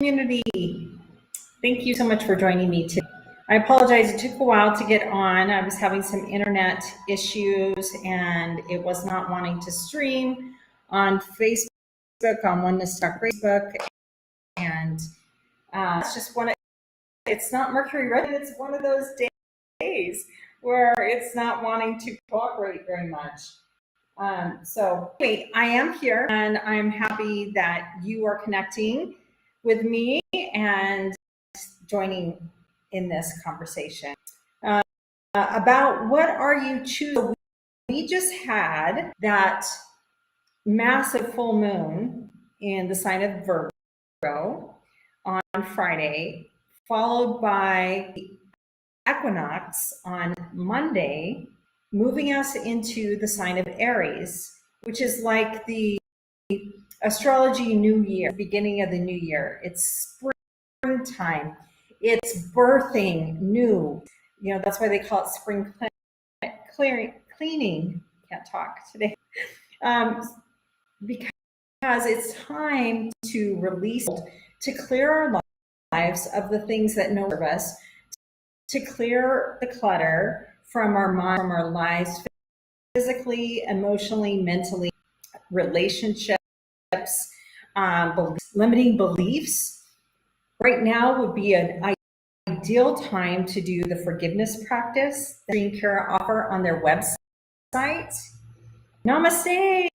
Community, thank you so much for joining me today. I apologize, it took a while to get on. I was having some internet issues and it was not wanting to stream on Facebook, on Oneness Talk Facebook. And it's just it's not Mercury retrograde, it's one of those days where it's not wanting to cooperate very much. So anyway, I am here and I'm happy that you are connecting with me and joining in this conversation about what are you choosing. We just had that massive full moon in the sign of Virgo on Friday, followed by the equinox on Monday, moving us into the sign of Aries, which is like the astrology new year, beginning of the new year. It's springtime. It's birthing new. You know, that's why they call it spring cleaning. Can't talk today. Because it's time to release, to clear our lives of the things that no serve us, to clear the clutter from our mind, from our lives, physically, emotionally, mentally, relationships, limiting beliefs. Right now would be an ideal time to do the forgiveness practice that Tree and Kara offer on their website. Namaste.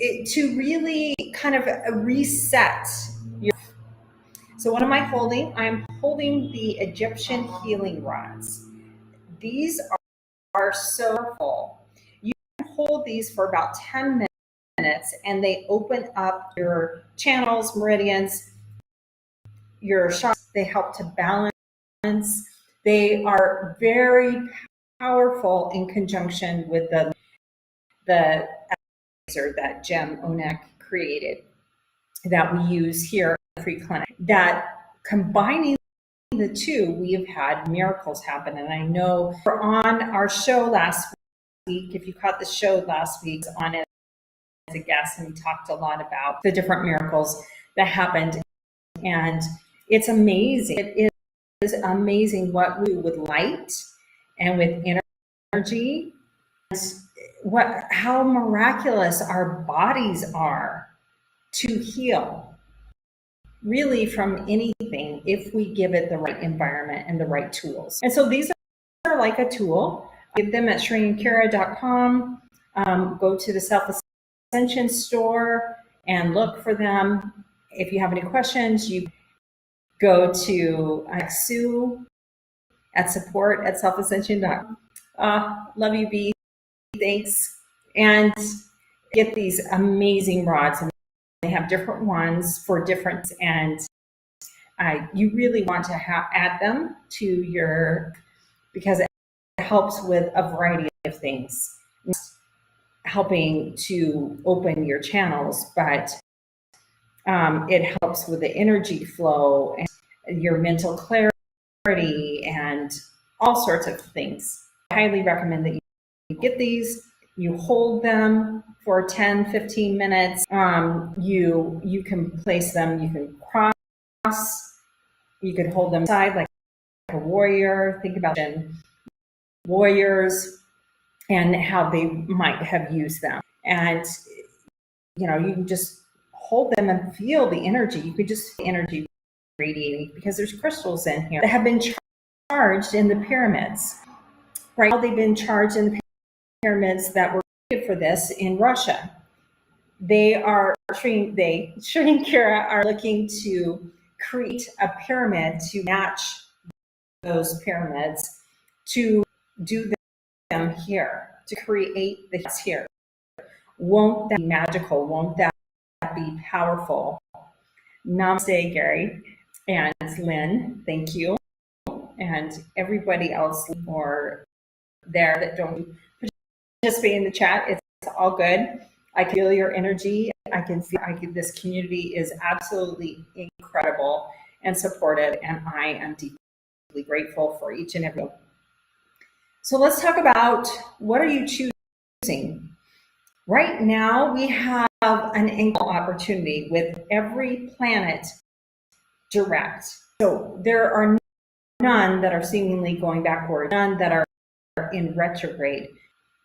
To really kind of reset your. So what am I holding? I'm holding the Egyptian healing rods. These are so powerful. You can hold these for about 10 minutes and they open up your channels, meridians, your chakras. They help to balance. They are very powerful in conjunction with the that Jem Onek created that we use here at the Free Clinic. That combining the two, we have had miracles happen. And I know we're on our show last week. If you caught the show last week, on it as a guest, and we talked a lot about the different miracles that happened. And it's amazing. It is amazing what we do with light and with energy. How miraculous our bodies are to heal really from anything if we give it the right environment and the right tools. And so these are like a tool. Give them at shreeandkara.com. Go to the Self-Ascension store and look for them. If you have any questions, you go to Sue at support@selfascension.com. Love you, B. Thanks. And get these amazing rods. And they have different ones for different, and you really want to add them to your, because it helps with a variety of things, helping to open your channels, but it helps with the energy flow and your mental clarity and all sorts of things. I highly recommend that you get these, you hold them for 10, 15 minutes. You can place them, you can cross, you can hold them side like a warrior. Think about warriors and how they might have used them. And, you know, you can just hold them and feel the energy. You could just feel the energy radiating, because there's crystals in here that have been charged in the pyramids. Right now they've been charged in the pyramids that were created for this in Russia. Shri and Kara are looking to create a pyramid to match those pyramids, to do them here, to create this here. Won't that be magical? Won't that be powerful? Namaste, Gary and Lynn, thank you. And everybody else or there that don't participate in the chat, it's all good. I can feel your energy. I can feel this community is absolutely incredible and supportive, and I am deeply grateful for each and every one. So let's talk about, what are you choosing? Right now we have an angle opportunity with every planet direct. So there are none that are seemingly going backward, none that are in retrograde.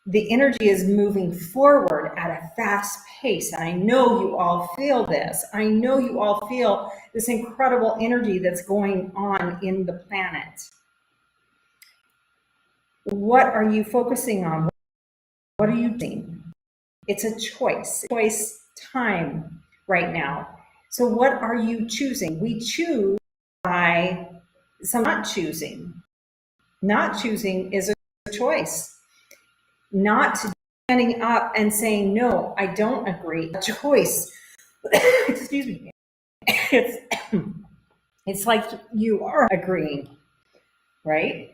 The energy is moving forward at a fast pace. And I know you all feel this. I know you all feel this incredible energy that's going on in the planet. What are you focusing on? What are you doing? It's a choice time right now. So what are you choosing? We choose by some not choosing. Not choosing is a choice. Not standing up and saying, no, I don't agree. A choice. Excuse me. It's like you are agreeing, right?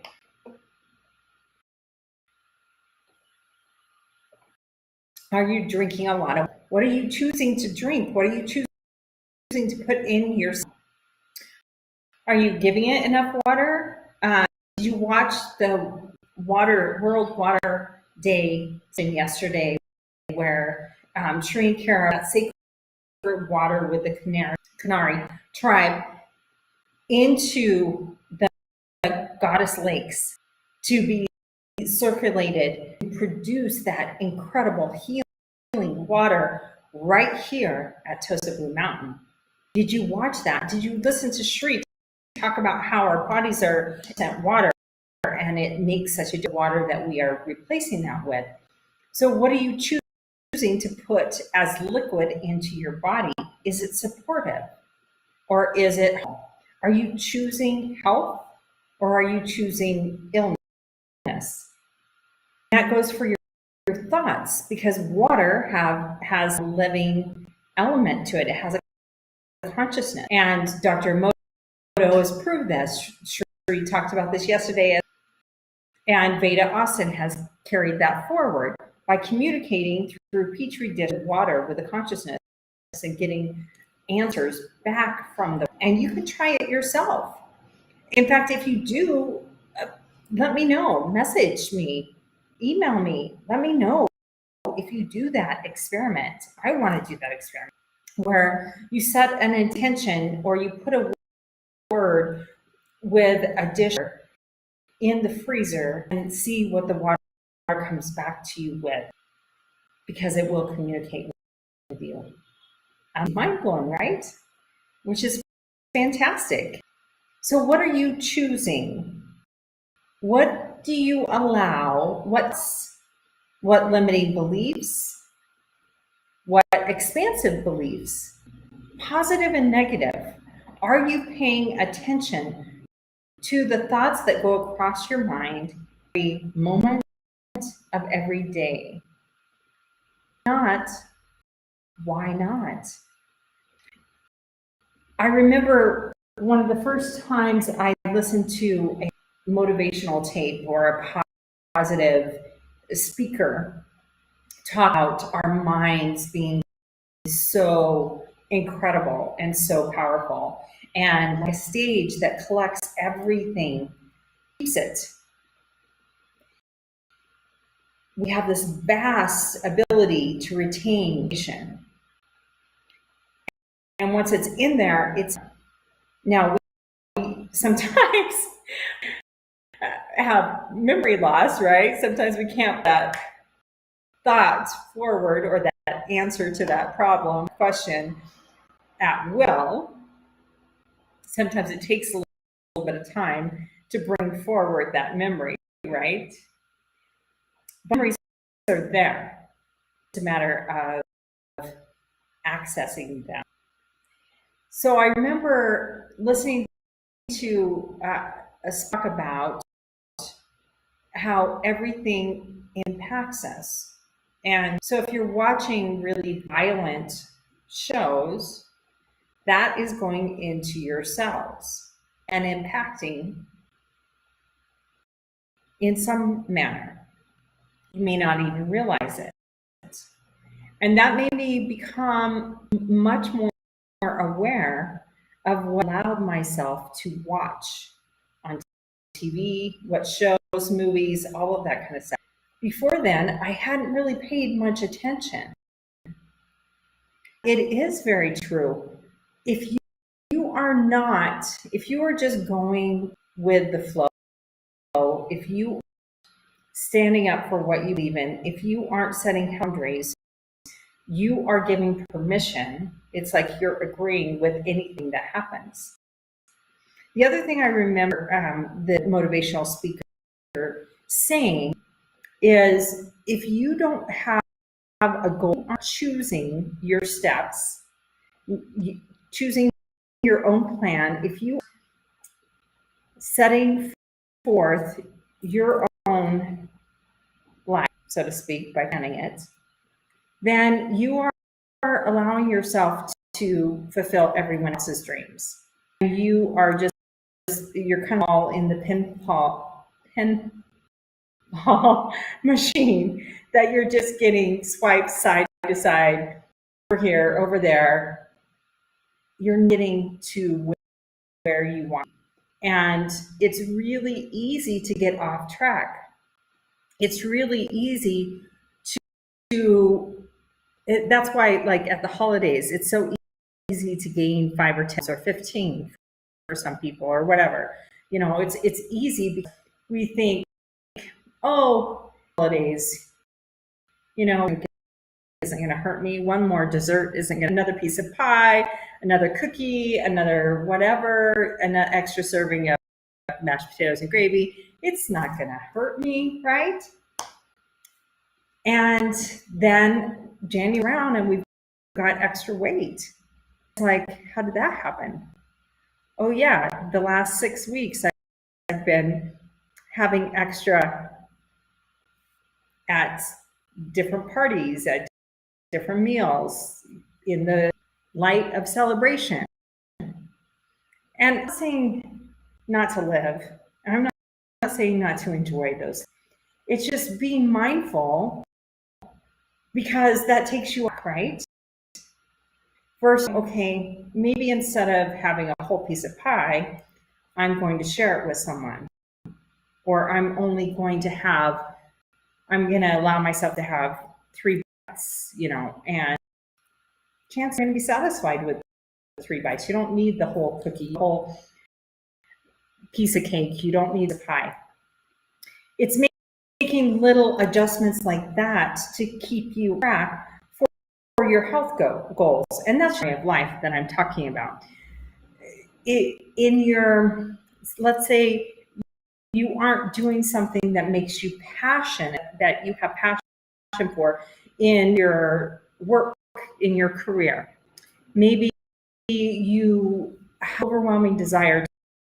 Are you drinking a lot of, what are you choosing to drink? What are you choosing to put in yourself? Are you giving it enough water? Did you watch the World Water Day yesterday where Sri Kara, that sacred water with the Canary tribe, into the goddess lakes to be circulated to produce that incredible healing water right here at TOSA Blue Mountain? Did you watch that? Did you listen to Sri talk about how our bodies are water and it makes such a good water that we are replacing that with? So what are you choosing to put as liquid into your body? Is it supportive or is it, are you choosing health or are you choosing illness? That goes for your thoughts, because water has a living element to it. It has a consciousness. And Dr. Moto has proved this. Shri talked about this yesterday. And Veda Austin has carried that forward by communicating through petri dish water with a consciousness and getting answers back from them. And you can try it yourself. In fact, if you do, let me know, message me, email me, let me know if you do that experiment. I want to do that experiment where you set an intention or you put a word with a dish in the freezer and see what the water comes back to you with, because it will communicate with you. Mind blowing, right? Which is fantastic. So what are you choosing? What do you allow? What limiting beliefs? What expansive beliefs? Positive and negative. Are you paying attention to the thoughts that go across your mind every moment of every day? Not, why not? I remember one of the first times I listened to a motivational tape or a positive speaker talk about our minds being so incredible and so powerful, and a stage that collects everything, keeps it. We have this vast ability to retain information. And once it's in there, it's now we sometimes have memory loss, right? Sometimes we can't put that thought forward or that answer to that problem, question at will. Sometimes it takes a little bit of time to bring forward that memory, right? Memories are there. It's a matter of accessing them. So I remember listening to a talk about how everything impacts us. And so if you're watching really violent shows, that is going into your cells and impacting in some manner. You may not even realize it. And that made me become much more aware of what I allowed myself to watch on TV, what shows, movies, all of that kind of stuff. Before then, I hadn't really paid much attention. it is very true. If you are not, if you are just going with the flow, if you standing up for what you believe in, if you aren't setting boundaries, you are giving permission. It's like you're agreeing with anything that happens. The other thing I remember the motivational speaker saying is, if you don't have a goal, choosing your steps, choosing your own plan, if you setting forth your own life, so to speak, by planning it, then you are allowing yourself to fulfill everyone else's dreams. You are just, you're kind of all in the pinball machine that you're just getting swiped side to side, over here, over there. You're getting to where you want. And it's really easy to get off track. It's really easy that's why, like at the holidays, it's so easy to gain 5 or 10 or 15 for some people or whatever. You know, it's easy because we think, oh, holidays, you know, isn't going to hurt me. One more dessert isn't going to, another piece of pie, another cookie, another whatever, an extra serving of mashed potatoes and gravy. It's not going to hurt me, right? And then January around and we've got extra weight. It's like, how did that happen? Oh yeah, the last 6 weeks I've been having extra at different parties, at different meals, in the light of celebration. And I'm not saying not to live, and I'm not saying not to enjoy those. It's just being mindful, because that takes you up, right? First, okay, maybe instead of having a whole piece of pie, I'm going to share it with someone. Or I'm only going to have, I'm going to allow myself to have 3 bites, you know, and chances are going to be satisfied with 3 bites. You don't need the whole cookie, the whole piece of cake. You don't need the pie. It's making little adjustments like that to keep you on track for your health goals. And that's the way of life that I'm talking about. In your, let's say you aren't doing something that makes you passionate, that you have passion for in your work, in your career. Maybe you have an overwhelming desire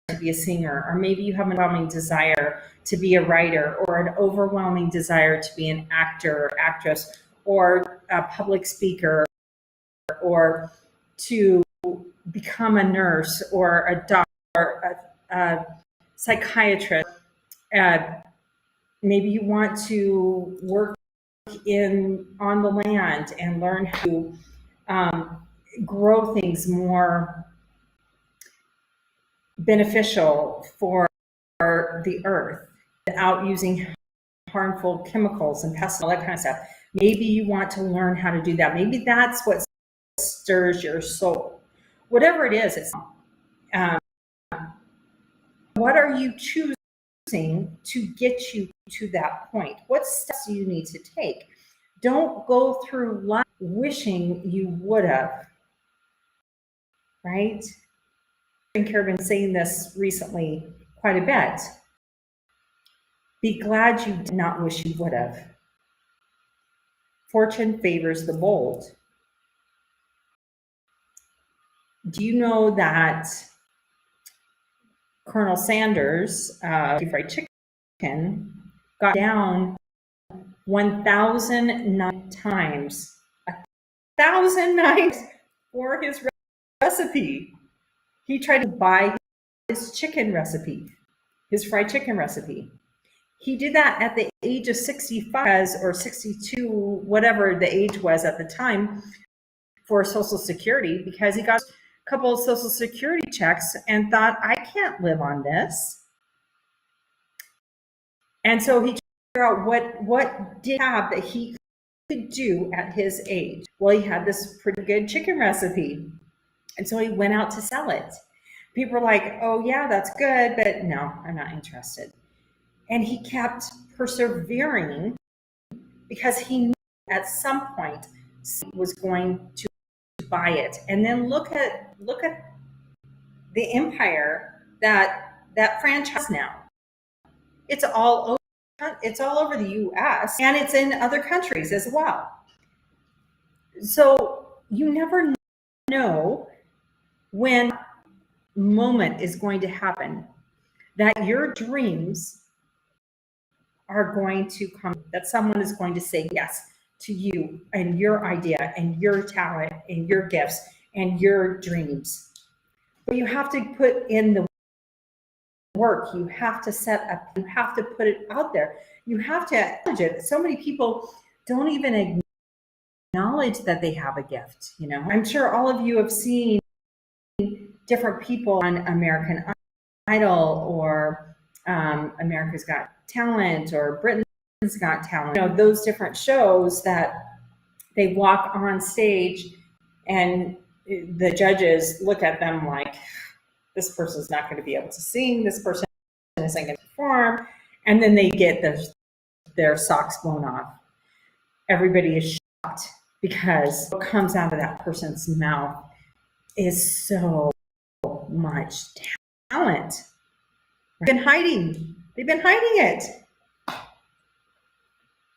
to be a singer, or maybe you have an overwhelming desire to be a writer, or an overwhelming desire to be an actor or actress, or a public speaker, or to become a nurse or a doctor or a psychiatrist. Maybe you want to work on the land and learn how to grow things more beneficial for the earth without using harmful chemicals and pesticides, all that kind of stuff. Maybe you want to learn how to do that. Maybe that's what stirs your soul. Whatever it is, it's what are you choosing to get you to that point? What steps do you need to take? Don't go through life wishing you would have, right? I've been saying this recently quite a bit. Be glad you did not wish you would have. Fortune favors the bold. Do you know that Colonel Sanders, fried chicken, got down 1,009 times, 1,009 for his recipe? He tried to buy his chicken recipe, his fried chicken recipe. He did that at the age of 65 or 62, whatever the age was at the time, for Social Security, because he got a couple of Social Security checks and thought, I can't live on this. And so he figured out what did he have that he could do at his age? Well, he had this pretty good chicken recipe. And so he went out to sell it. People were like, oh, yeah, that's good, but no, I'm not interested. And he kept persevering because he knew at some point he was going to buy it. And then look at the empire that franchise now. It's all over the US, and it's in other countries as well. So you never know when moment is going to happen that your dreams are going to come, that someone is going to say yes to you and your idea and your talent and your gifts and your dreams. But you have to put in the work. You have to set up, you have to put it out there. You have to acknowledge it. So many people don't even acknowledge that they have a gift. You know, I'm sure all of you have seen different people on American Idol or America's Got Talent or Britain's Got Talent. You know, those different shows that they walk on stage and the judges look at them like, this person's not going to be able to sing, this person isn't going to perform, and then they get their socks blown off. Everybody is shocked because what comes out of that person's mouth is so much talent. They've been hiding it.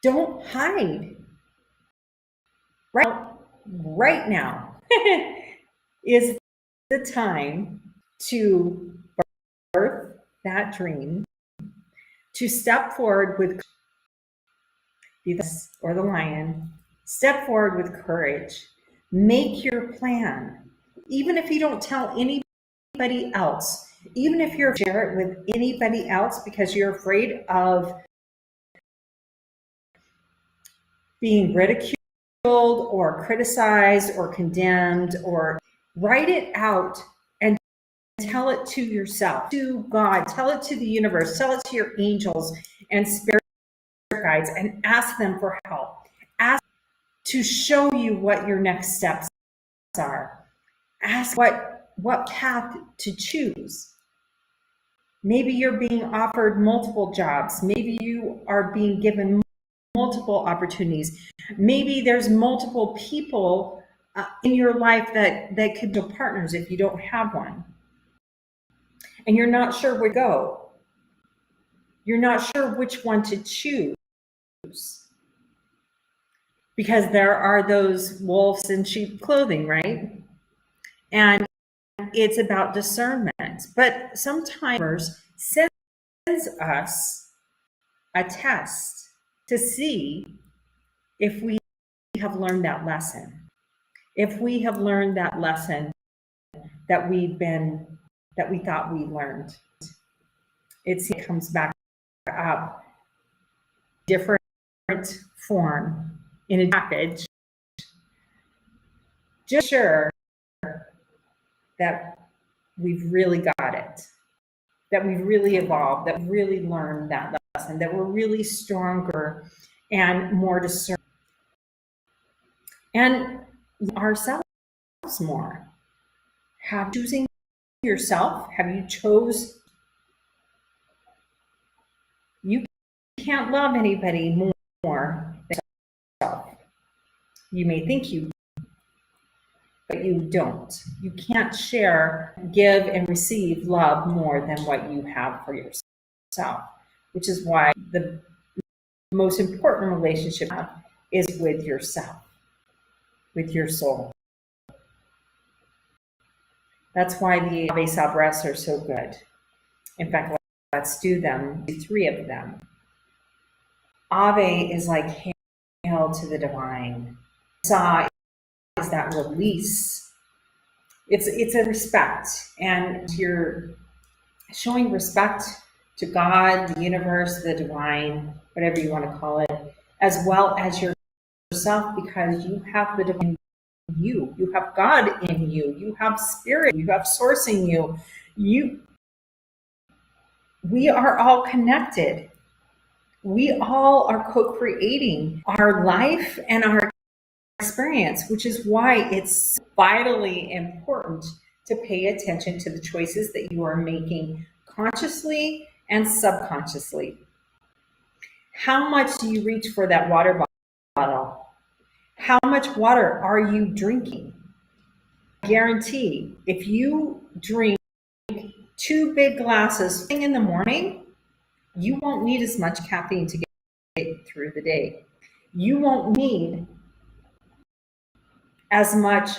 Don't hide. Right now is the time to birth that dream, to step forward with or the lion, step forward with courage, make your plan. Even if you don't tell anybody else, even if you're share it with anybody else because you're afraid of being ridiculed or criticized or condemned, or write it out and tell it to yourself, to God, tell it to the universe, tell it to your angels and spirit guides, and ask them for help. Ask to show you what your next steps are. Ask what path to choose. Maybe you're being offered multiple jobs. Maybe you are being given multiple opportunities. Maybe there's multiple people in your life that could be partners if you don't have one. And you're not sure where to go. You're not sure which one to choose. Because there are those wolves in sheep clothing, right? And it's about discernment. But sometimes sends us a test to see if we have learned that lesson. If we have learned that lesson that we thought we learned. It comes back up, different form in a package. Just sure that we've really got it, that we've really evolved, that we've really learned that lesson, that we're really stronger and more discerning. And ourselves more. Have choosing yourself? Have you chose? You can't love anybody more than yourself. You may think you, but you don't. You can't share, give, and receive love more than what you have for yourself, which is why the most important relationship is with yourself, with your soul. That's why the Ave Sabras are so good. In fact, let's do them, 3 of them. Ave is like hail to the divine. Sa is that release. It's a respect, and you're showing respect to God, the universe, the divine, whatever you want to call it, as well as yourself, because you have the divine in you. You have God in you. You have spirit. You have source in you. We are all connected. We all are co-creating our life and our experience, which is why it's vitally important to pay attention to the choices that you are making consciously and subconsciously. How much do you reach for that water bottle? How much water are you drinking? I guarantee if you drink 2 big glasses in the morning, you won't need as much caffeine to get through the day. You won't need as much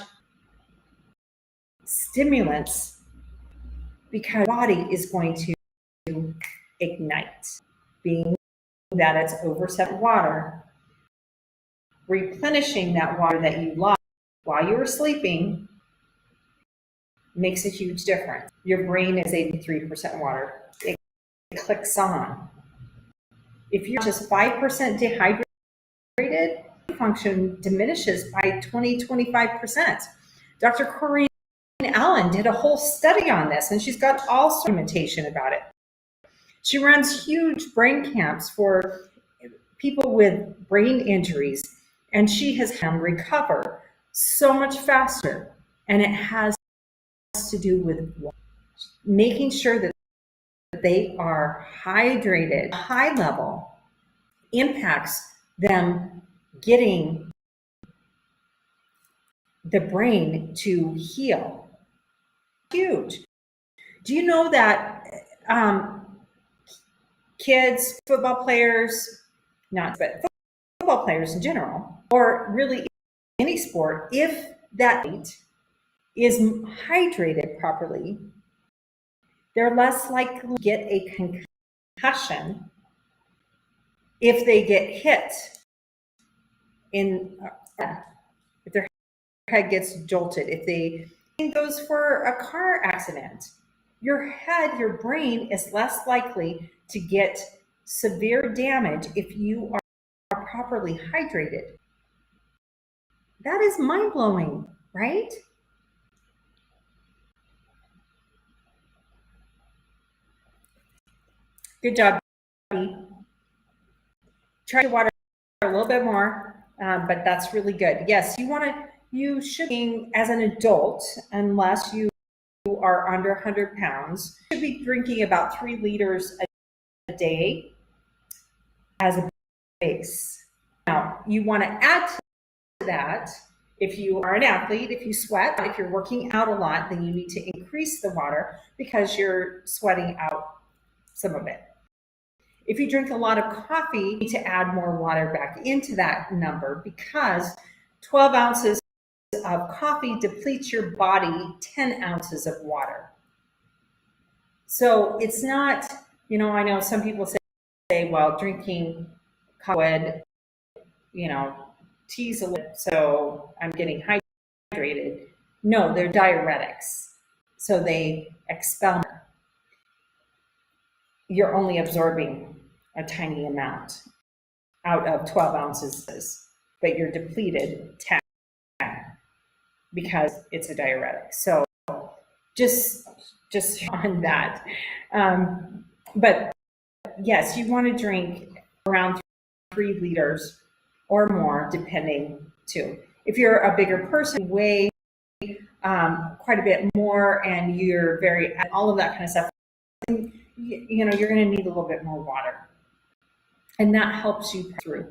stimulants because your body is going to ignite. Being that it's over 7 water, replenishing that water that you lost while you were sleeping makes a huge difference. Your brain is 83% water. It clicks on. If you're just 5% dehydrated, function diminishes by 20-25%. Dr. Corinne Allen did a whole study on this, and she's got all documentation about it. She runs huge brain camps for people with brain injuries, and she has them recover so much faster. And it has to do with making sure that they are hydrated. High level impacts them getting the brain to heal. Huge. Do you know that kids, football players, but football players in general, or really any sport, if that is hydrated properly, they're less likely to get a concussion if they get hit if their head gets jolted, if they goes for a car accident. Your head, your brain is less likely to get severe damage if you are properly hydrated. That is mind-blowing, right? Good job, Bobby. Try to water a little bit more, but that's really good. Yes, you should be, as an adult, unless you are under 100 pounds, you should be drinking about 3 liters a day as a base. Now, you want to add to that, if you are an athlete, if you sweat, if you're working out a lot, then you need to increase the water because you're sweating out some of it. If you drink a lot of coffee, you need to add more water back into that number because 12 ounces of coffee depletes your body 10 ounces of water. So it's not, I know some people say, well, drinking coffee, tea's a little, so I'm getting hydrated. No, they're diuretics. So they expel. You're only absorbing a tiny amount out of 12 ounces, but you're depleted 10 because it's a diuretic. So just on that. But yes, you want to drink around 3 liters or more, depending too. If you're a bigger person, weigh quite a bit more, and you're all of that kind of stuff, you're going to need a little bit more water, and that helps you through.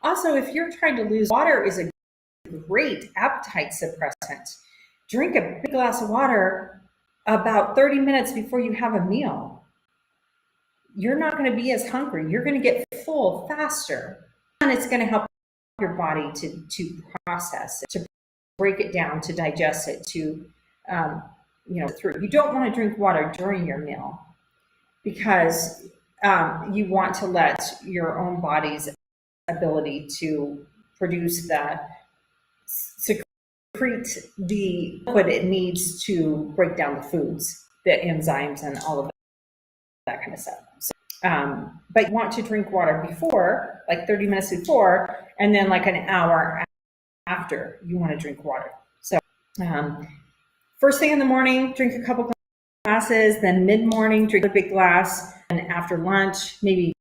Also, if you're trying to lose, water is a great appetite suppressant. Drink a big glass of water about 30 minutes before you have a meal. You're not going to be as hungry. You're going to get full faster, and it's going to help your body to process it, to break it down, to digest it, to through. You don't want to drink water during your meal because you want to let your own body's ability to produce secrete the liquid it needs to break down the foods, the enzymes, and all of that kind of stuff. So, but you want to drink water before, like 30 minutes before, and then like an hour after you want to drink water. So first thing in the morning, drink a couple glasses, then mid-morning, drink a big glass, and after lunch, maybe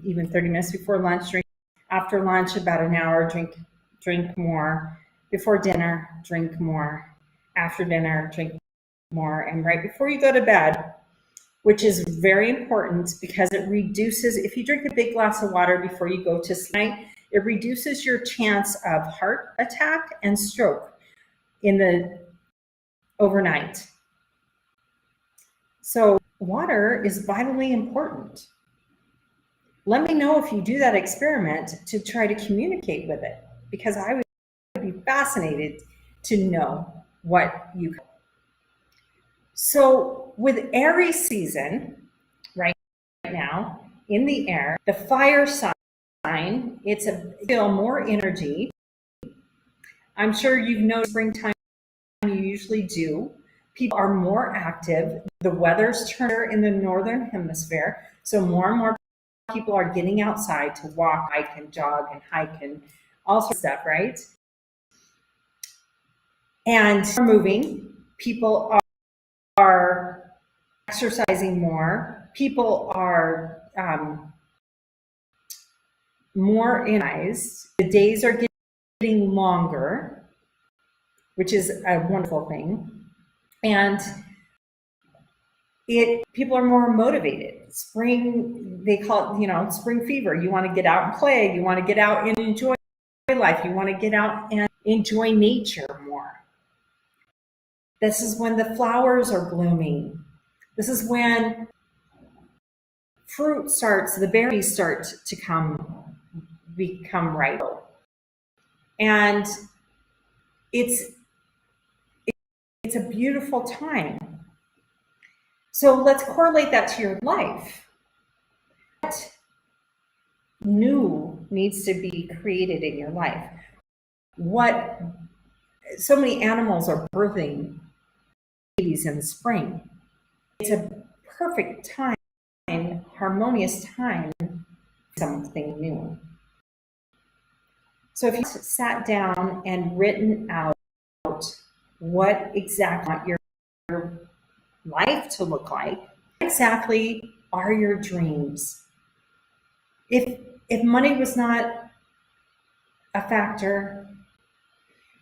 even 30 minutes before lunch, drink. After lunch, about an hour, drink more. Before dinner, drink more. After dinner, drink more. And right before you go to bed, which is very important because it reduces, if you drink a big glass of water before you go to sleep, it reduces your chance of heart attack and stroke in the overnight. So water is vitally important. Let me know if you do that experiment to try to communicate with it, because I would be fascinated to know what you. So with Aries season right now in the air, the fire sign, it's a feel more energy. I'm sure you've noticed springtime, you usually do. People are more active. The weather's turned in the northern hemisphere, so more and more people are getting outside to walk, hike, and jog, and hike, and all sorts of stuff, right? And moving. People are exercising more. People are more energized. The days are getting longer, which is a wonderful thing. And people are more motivated. Spring, they call it, spring fever. You want to get out and play. You want to get out and enjoy life. You want to get out and enjoy nature more. This is when the flowers are blooming. This is when the berries start to become ripe. And it's a beautiful time. So let's correlate that to your life. What new needs to be created in your life? So many animals are birthing babies in the spring. It's a perfect time, harmonious time, something new. So if you sat down and written out what exactly you want your life to look like, what exactly are your dreams? If money was not a factor,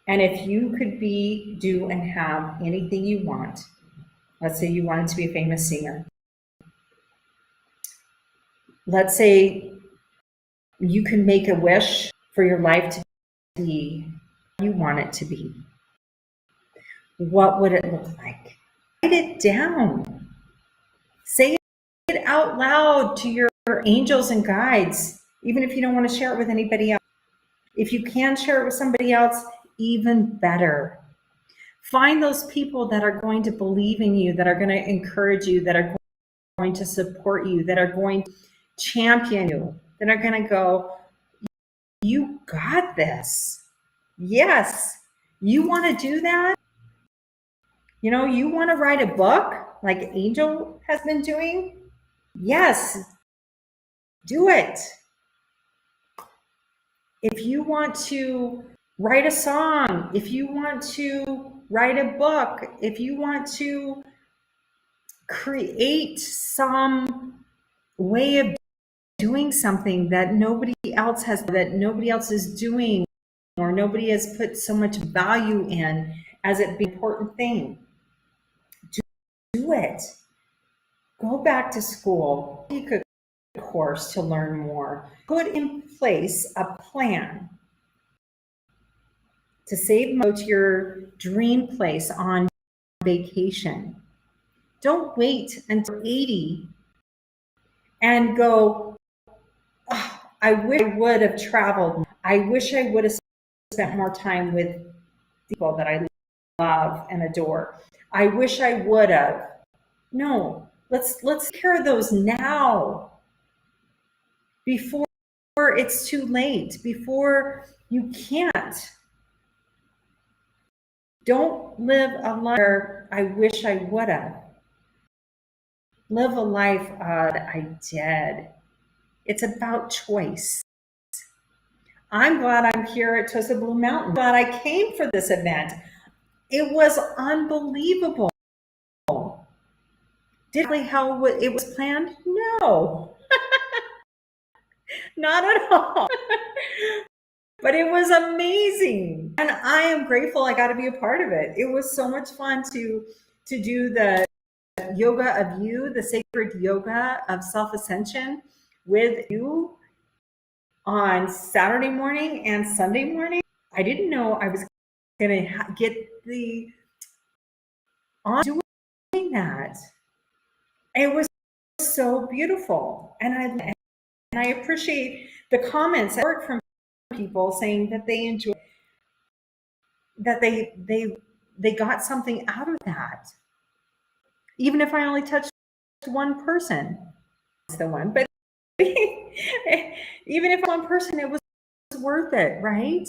and if you could do and have anything you want, let's say you wanted to be a famous singer. Let's say you can make a wish for your life to be what you want it to be. What would it look like? Write it down. Say it out loud to your angels and guides, even if you don't want to share it with anybody else. If you can share it with somebody else, even better. Find those people that are going to believe in you, that are going to encourage you, that are going to support you, that are going to champion you, that are going to go, you got this. Yes. You want to do that? You want to write a book like Angel has been doing? Yes. Do it. If you want to write a song, if you want to write a book, if you want to create some way of doing something that nobody else is doing, or nobody has put so much value in as it be an important thing, do it. Go back to school, take a course to learn more. Put in place a plan to save money to your dream place on vacation. Don't wait until 80 and go, oh, I wish I would have traveled. I wish I would have spent more time with people that I love and adore. I wish I would have. No, let's take care of those now, before it's too late, before you can't. Don't live a life where I wish I would have. Live a life that I did. It's about choice. I'm glad I'm here at TOSA Blue Mountain. I'm glad I came for this event. It was unbelievable. Did how it was planned? No. Not at all. But it was amazing. And I am grateful I got to be a part of it. It was so much fun to do the yoga of you, the sacred yoga of self-ascension with you on Saturday morning and Sunday morning. I didn't know I was going to get the on doing that. It was so beautiful. And I appreciate the comments from people saying that they enjoy, that they got something out of that. Even if I only touched one person, it's the one, but even if one person, it was worth it, right?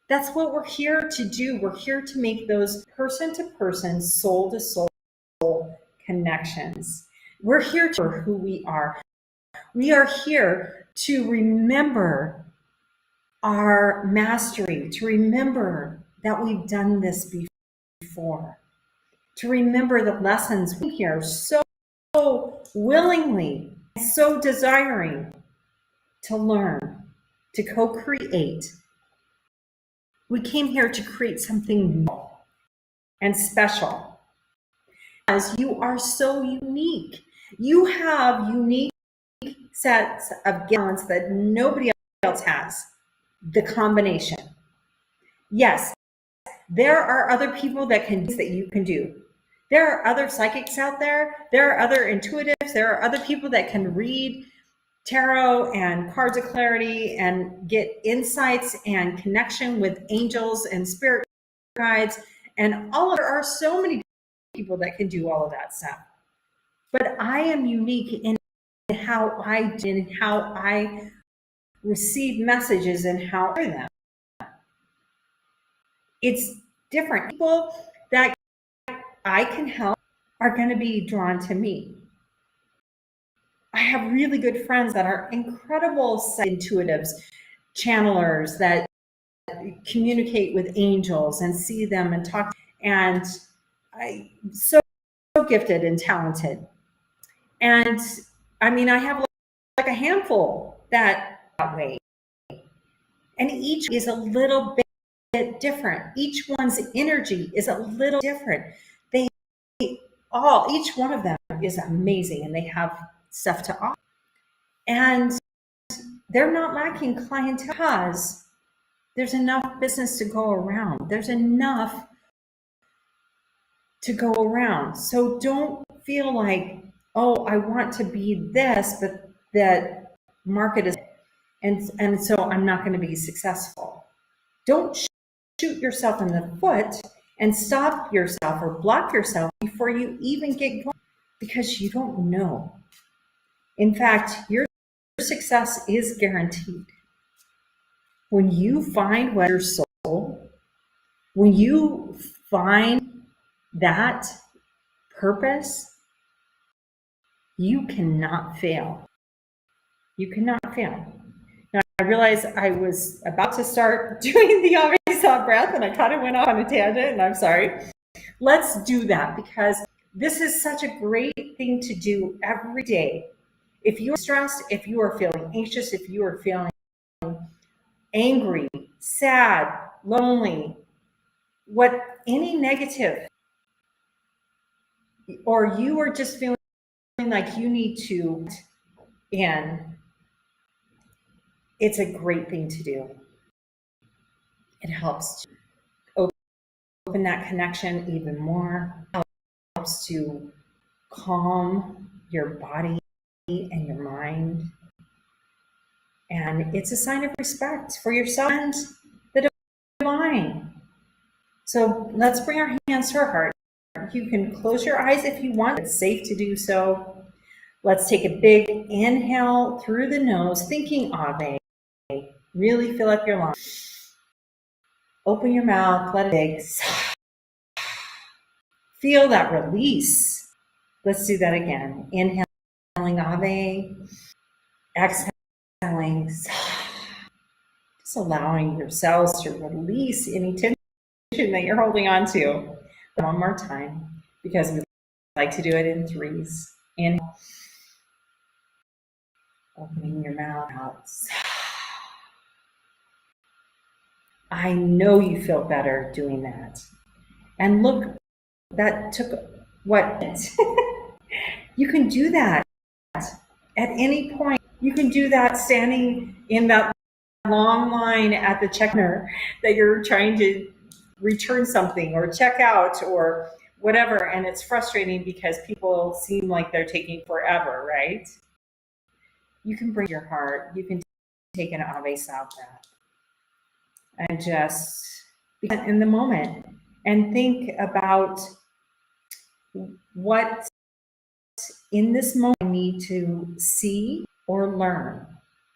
That's what we're here to do. We're here to make those person to person, soul to soul connections. We're here to who we are. We are here to remember our mastery, to remember that we've done this before, to remember the lessons we hear so willingly, so desiring to learn, to co-create. We came here to create something new and special. As you are so unique. You have unique sets of talents that nobody else has. The combination. Yes, there are other people that can do that you can do. There are other psychics out there. There are other intuitives. There are other people that can read tarot and cards of clarity and get insights and connection with angels and spirit guides. And there are so many people that can do all of that stuff. But I am unique in how I receive messages and how I hear them. It's different. People that I can help are going to be drawn to me. I have really good friends that are incredible intuitives, channelers that communicate with angels and see them and talk. And I'm so gifted and talented. And I mean, I have like a handful that way. And each is a little bit different. Each one's energy is a little different. Each one of them is amazing and they have stuff to offer. And they're not lacking clientele because there's enough business to go around. There's enough to go around. So don't feel like, oh, I want to be this, but that market is, and so I'm not going to be successful. Don't shoot yourself in the foot and stop yourself or block yourself before you even get going, because you don't know. In fact, your success is guaranteed. When you find what your soul, when you find that purpose, you cannot fail. You cannot fail. Now, I realized I was about to start doing the Ave breath and I kind of went off on a tangent, and I'm sorry. Let's do that, because this is such a great thing to do every day. If you're stressed, if you are feeling anxious, if you are feeling angry, sad, lonely, any negative, or you are just feeling like you need to, and it's a great thing to do. It helps to open that connection even more. It helps to calm your body and your mind. And it's a sign of respect for yourself and the divine. So let's bring our hands to our heart. You can close your eyes if you want. It's safe to do so. Let's take a big inhale through the nose, thinking Ave. Really fill up your lungs. Open your mouth, let it big. Feel that release. Let's do that again. Inhaling Ave. Exhaling. Just allowing your cells to release any tension that you're holding on to. One more time, because we like to do it in threes. Inhale. Opening your mouth out. I know you feel better doing that. And look, that took what? You can do that at any point. You can do that standing in that long line at the checker that you're trying to return something or check out or whatever, and it's frustrating because people seem like they're taking forever, right? You can bring your heart, you can take an Ave Sau breath and just be in the moment and think about what in this moment I need to see or learn,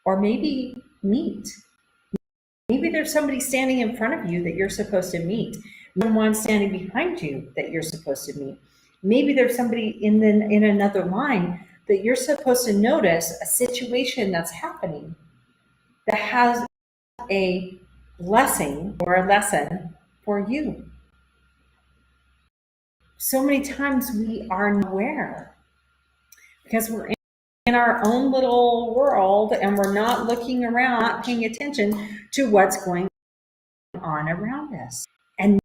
or maybe meet. Maybe there's somebody standing in front of you that you're supposed to meet. Someone standing behind you that you're supposed to meet. Maybe there's somebody in another line that you're supposed to notice a situation that's happening that has a blessing or a lesson for you. So many times we are not aware because we're in our own little world and we're not looking around, not paying attention to what's going on around us. And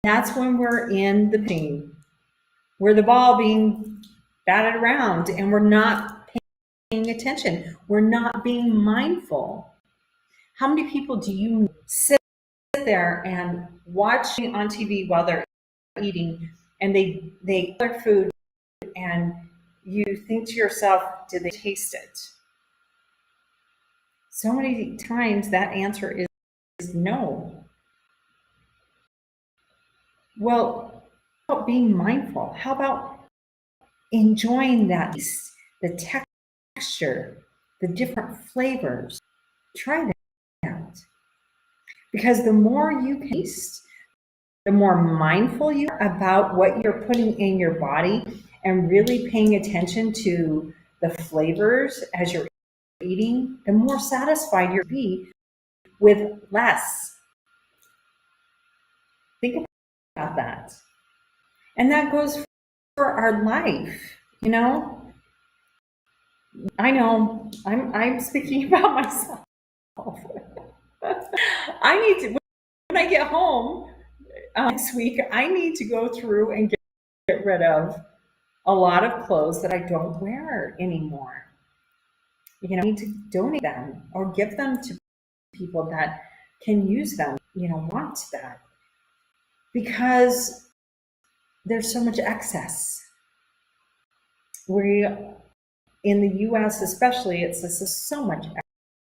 that's when we're in the pain. We're the ball being batted around and we're not paying attention. We're not being mindful. How many people do you sit there and watching on TV while they're eating and they eat their food and you think to yourself, did they taste it? So many times that answer is no. Well, how about being mindful? How about enjoying that, the texture, the different flavors? Try that. Because the more you taste, the more mindful you are about what you're putting in your body and really paying attention to the flavors as you're eating, the more satisfied you'll be with less. Think about that. And that goes for our life, you know? I know I'm speaking about myself. I need to, when I get home next week, I need to go through and get rid of a lot of clothes that I don't wear anymore. You know, I need to donate them or give them to people that can use them, you know, want that. Because there's so much excess. We, in the US especially, it's so much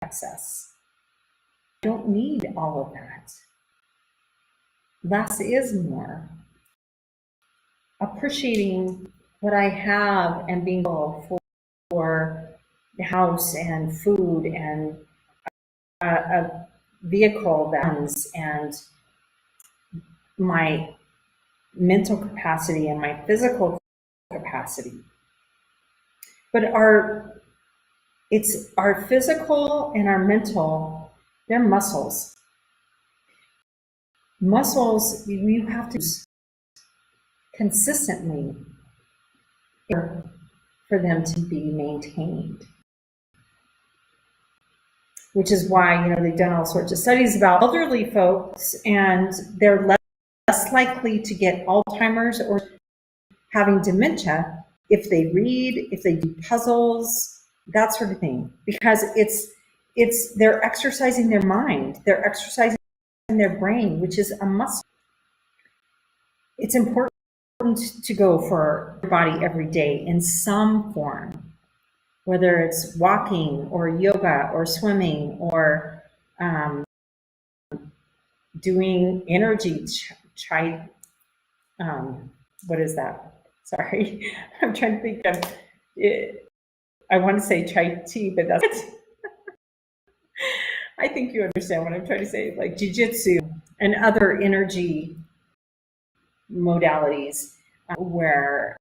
excess. I don't need all of that. Less is more. Appreciating what I have and being grateful for the house and food and a vehicle that runs and my mental capacity and my physical capacity. But it's our physical and our mental, they're muscles. Muscles you have to use consistently for them to be maintained. Which is why, you know, they've done all sorts of studies about elderly folks, and they're less likely to get Alzheimer's or having dementia if they read, if they do puzzles, that sort of thing. Because they're exercising their mind, they're exercising their brain, which is a muscle. It's important to go for your body every day in some form, whether it's walking or yoga or swimming or doing energy what is that? Sorry, I'm trying to think of it. I want to say chai tea, but that's it. I think you understand what I'm trying to say, like jiu-jitsu and other energy modalities where,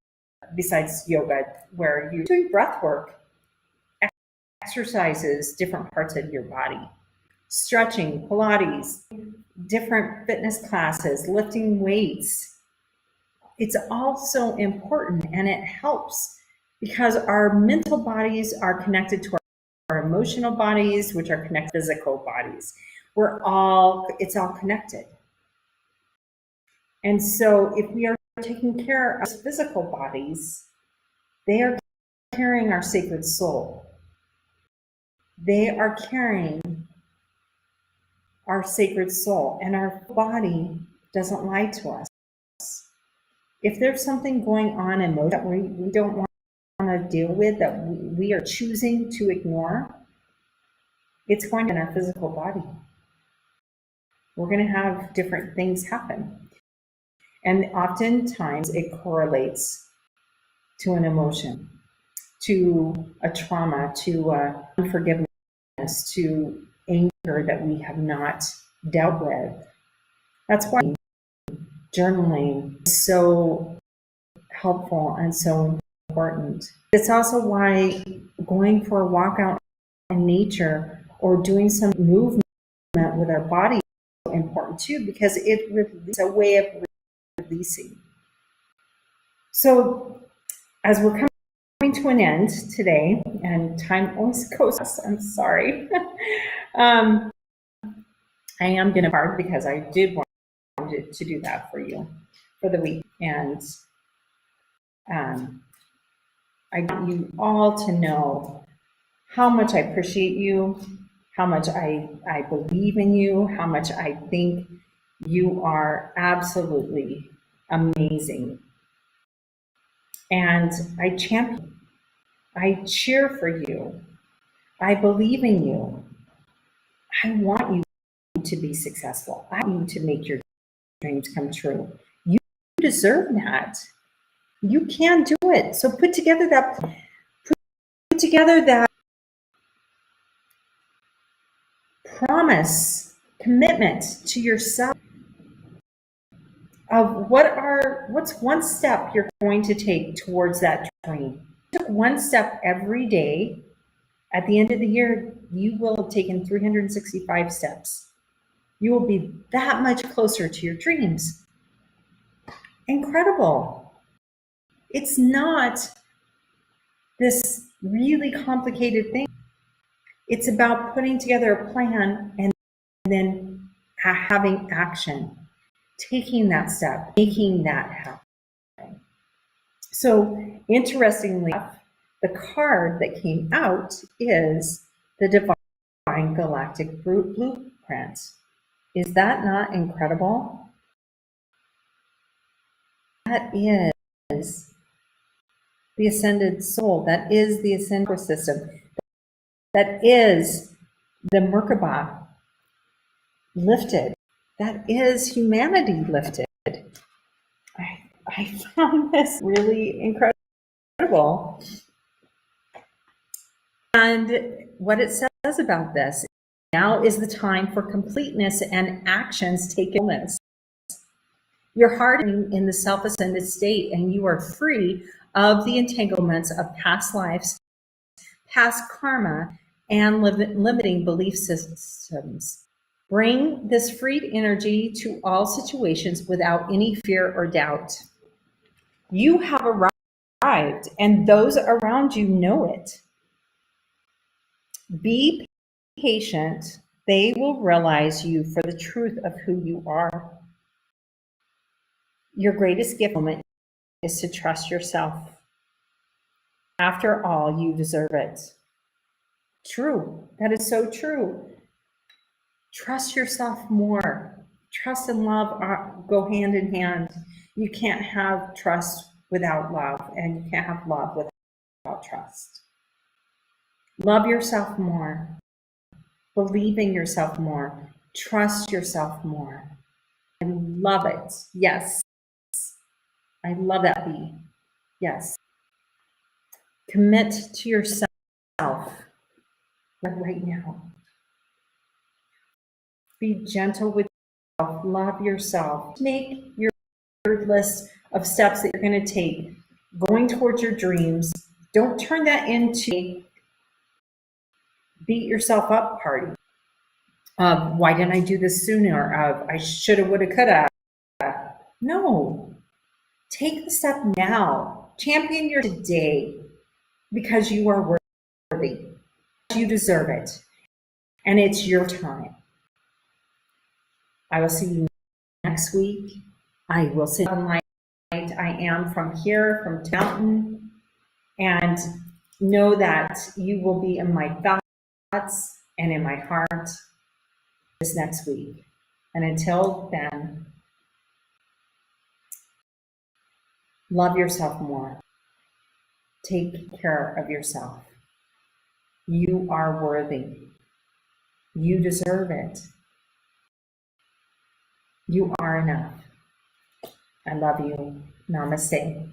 besides yoga, where you're doing breath work, exercises different parts of your body, stretching, Pilates, different fitness classes, lifting weights. It's all so important, and it helps because our mental bodies are connected to emotional bodies, which are connected to physical bodies. It's all connected. And so if we are taking care of physical bodies, they are carrying our sacred soul. They are carrying our sacred soul, and our body doesn't lie to us. If there's something going on emotionally that we don't want to deal with, that we are choosing to ignore, it's going to be in our physical body. We're going to have different things happen. And oftentimes it correlates to an emotion, to a trauma, to unforgiveness, to anger that we have not dealt with. That's why journaling is so helpful and so important. It's also why going for a walk out in nature or doing some movement with our body is so important too, because it's a way of releasing. So as we're coming to an end today, and time always goes, I'm sorry. I am going to part because I did want to do that for you for the week. And I want you all to know how much I appreciate you, how much I believe in you, how much I think you are absolutely amazing. And I champion, I cheer for you, I believe in you. I want you to be successful. I want you to make your dreams come true. You deserve that. You can do it. So put together that promise, commitment to yourself of what's one step you're going to take towards that dream. Take one step every day. At the end of the year, you will have taken 365 steps. You will be that much closer to your dreams. Incredible. It's not this really complicated thing. It's about putting together a plan and then having action, taking that step, making that happen. So interestingly, the card that came out is the Divine Galactic Blueprint. Is that not incredible? That is the ascended soul. That is the ascended system. That is the Merkaba lifted. That is humanity lifted. I found this really incredible. And what it says about this, now is the time for completeness and actions take illness. Your heart is in the self-ascended state, and you are free of the entanglements of past lives, past karma, and limiting belief systems. Bring this freed energy to all situations without any fear or doubt. You have arrived, and those around you know it. Be patient. They will realize you for the truth of who you are. Your greatest gift moment is to trust yourself. After all, you deserve it. True. That is so true. Trust yourself more. Trust and love go hand in hand. You can't have trust without love, and you can't have love without trust. Love yourself more. Believe in yourself more. Trust yourself more. I love it. Yes. I love that B. Yes. Commit to yourself right now. Be gentle with yourself. Love yourself. Make your list of steps that you're going to take going towards your dreams. Don't turn that into a beat yourself up party. Why didn't I do this sooner? I shoulda, woulda, coulda. No. Take the step now. Champion your today, because you are worthy. you deserve it. And it's your time. I will see you next week. I will sit on my I am from here, from Mountain, and know that you will be in my thoughts and in my heart this next week. And until then, love yourself more. Take care of yourself. You are worthy. You deserve it. You are enough. I love you. Namaste.